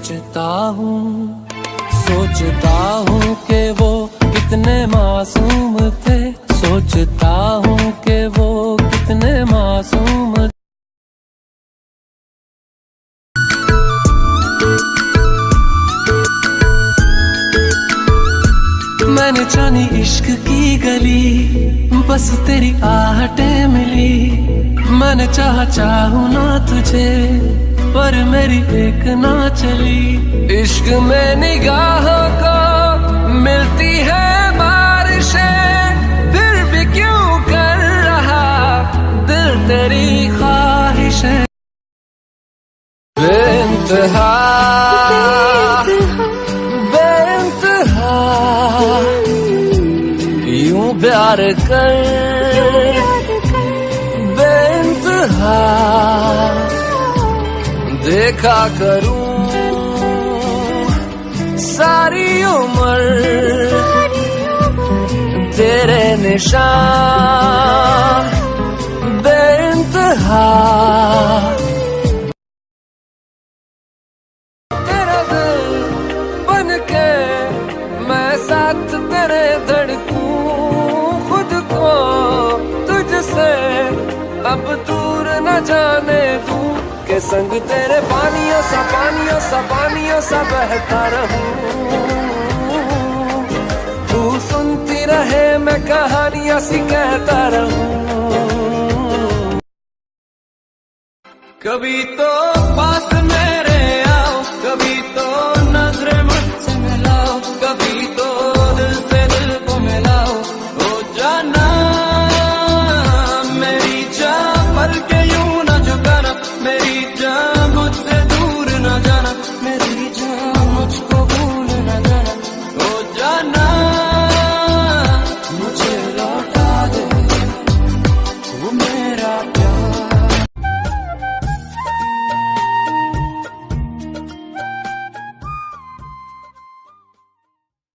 सोचता हूँ कि वो कितने मासूम थे, सोचता हूँ कि वो कितने मासूम। मैंने जानी इश्क की गली, बस तेरी आहटें मिली। मैंने चाहूँ ना तुझे, पर मेरी एक ना चली। इश्क में निगाहों को मिलती है बारिशें, फिर भी क्यों कर रहा दिल तेरी ख्वाहिशें। बेइंतहा बेइंतहा यूं प्यार कर, बेइंतहा देखा करूं सारी उम्र तेरे निशान, बेइंतहा तेरा दिल बन के मैं साथ तेरे धड़कूं, खुद को तुझसे अब दूर न जाने दूं, के संग तेरे पानियों सा बहता रहूं। तू सुनती रहे मैं कहानियां सी कहता रहूं। कभी तो